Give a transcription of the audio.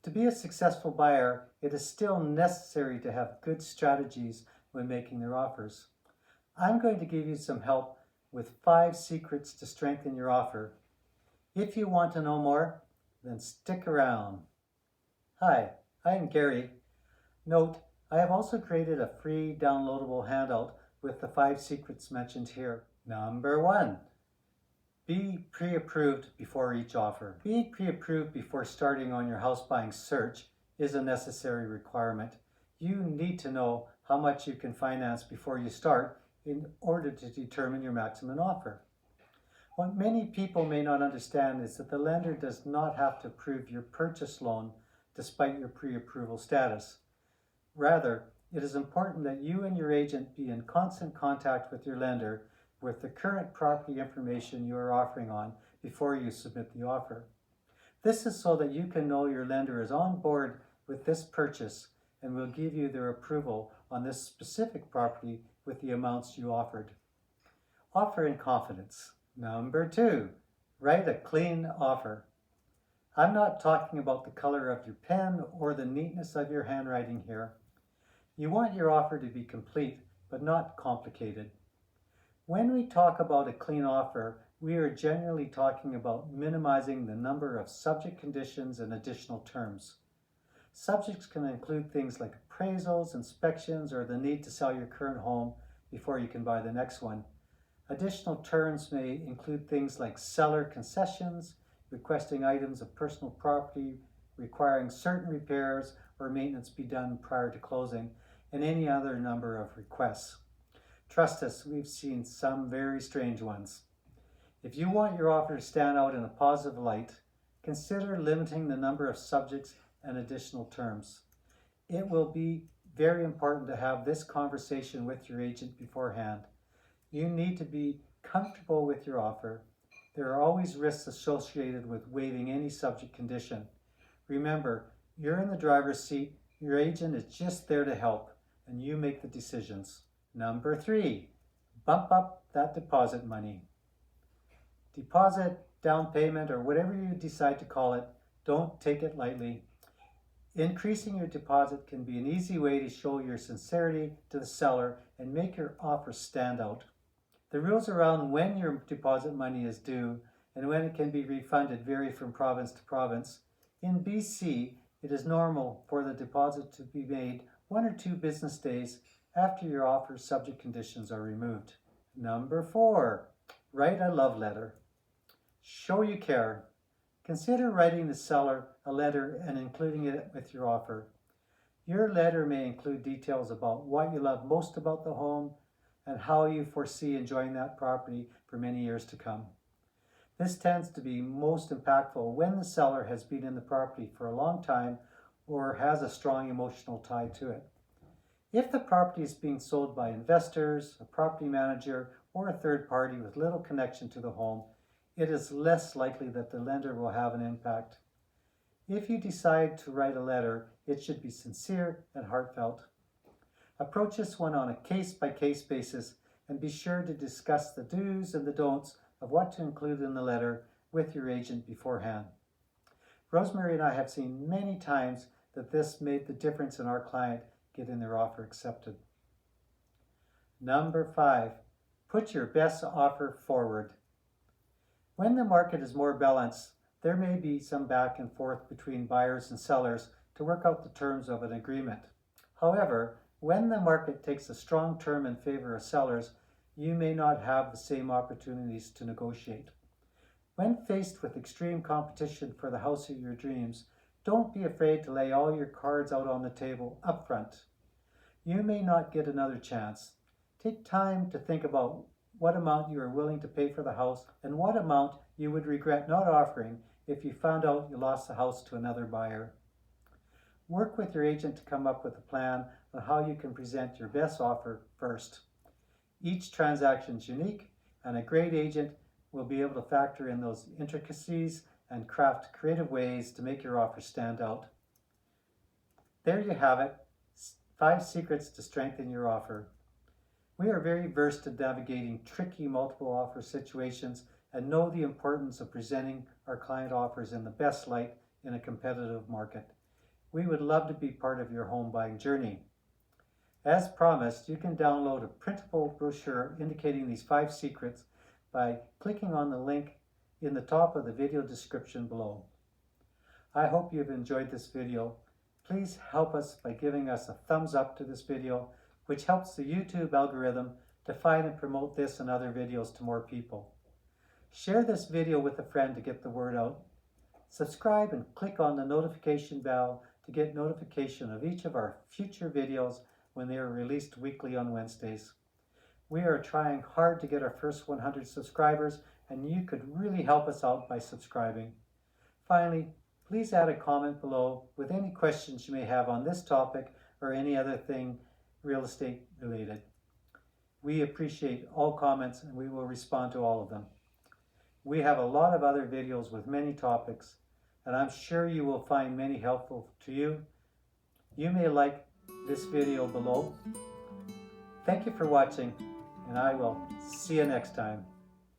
To be a successful buyer, it is still necessary to have good strategies when making their offers. I'm going to give you some help with 5 secrets to strengthen your offer. If you want to know more, then stick around. Hi, I am Gary. Note, I have also created a free downloadable handout with the 5 secrets mentioned here. Number 1, be pre-approved before each offer. Being pre-approved before starting on your house buying search is a necessary requirement. You need to know how much you can finance before you start in order to determine your maximum offer. What many people may not understand is that the lender does not have to approve your purchase loan despite your pre-approval status. Rather, it is important that you and your agent be in constant contact with your lender with the current property information you are offering on before you submit the offer. This is so that you can know your lender is on board with this purchase and will give you their approval on this specific property with the amounts you offered. Offer in confidence. Number 2, write a clean offer. I'm not talking about the color of your pen or the neatness of your handwriting here. You want your offer to be complete, but not complicated. When we talk about a clean offer, we are generally talking about minimizing the number of subject conditions and additional terms. Subjects can include things like appraisals, inspections, or the need to sell your current home before you can buy the next one. Additional terms may include things like seller concessions, requesting items of personal property, requiring certain repairs or maintenance be done prior to closing, and any other number of requests. Trust us, we've seen some very strange ones. If you want your offer to stand out in a positive light, consider limiting the number of subjects and additional terms. It will be very important to have this conversation with your agent beforehand. You need to be comfortable with your offer. There are always risks associated with waiving any subject condition. Remember, you're in the driver's seat, your agent is just there to help, and you make the decisions. Number 3, bump up that deposit money. Deposit, down payment, or whatever you decide to call it, don't take it lightly. Increasing your deposit can be an easy way to show your sincerity to the seller and make your offer stand out. The rules around when your deposit money is due and when it can be refunded vary from province to province. In BC, it is normal for the deposit to be made 1 or 2 business days after your offer's subject conditions are removed. Number 4, write a love letter. Show you care. Consider writing the seller a letter and including it with your offer. Your letter may include details about what you love most about the home and how you foresee enjoying that property for many years to come. This tends to be most impactful when the seller has been in the property for a long time or has a strong emotional tie to it. If the property is being sold by investors, a property manager, or a third party with little connection to the home, it is less likely that the lender will have an impact. If you decide to write a letter, it should be sincere and heartfelt. Approach this one on a case-by-case basis and be sure to discuss the do's and the don'ts of what to include in the letter with your agent beforehand. Rosemary and I have seen many times that this made the difference in our client getting their offer accepted. Number 5, put your best offer forward. When the market is more balanced, there may be some back and forth between buyers and sellers to work out the terms of an agreement. However, when the market takes a strong turn in favor of sellers, you may not have the same opportunities to negotiate. When faced with extreme competition for the house of your dreams, don't be afraid to lay all your cards out on the table up front. You may not get another chance. Take time to think about what amount you are willing to pay for the house and what amount you would regret not offering if you found out you lost the house to another buyer. Work with your agent to come up with a plan on how you can present your best offer first. Each transaction is unique, and a great agent will be able to factor in those intricacies and craft creative ways to make your offer stand out. There you have it, 5 secrets to strengthen your offer. We are very versed in navigating tricky multiple offer situations and know the importance of presenting our client offers in the best light in a competitive market. We would love to be part of your home buying journey. As promised, you can download a printable brochure indicating these 5 secrets by clicking on the link in the top of the video description below. I hope you've enjoyed this video. Please help us by giving us a thumbs up to this video, which helps the YouTube algorithm to find and promote this and other videos to more people. Share this video with a friend to get the word out. Subscribe and click on the notification bell to get notification of each of our future videos when they are released weekly on Wednesdays. We are trying hard to get our first 100 subscribers, and you could really help us out by subscribing. Finally, please add a comment below with any questions you may have on this topic or any other thing real estate related. We appreciate all comments and we will respond to all of them. We have a lot of other videos with many topics, and I'm sure you will find many helpful to you. You may like this video below. Thank you for watching, and I will see you next time.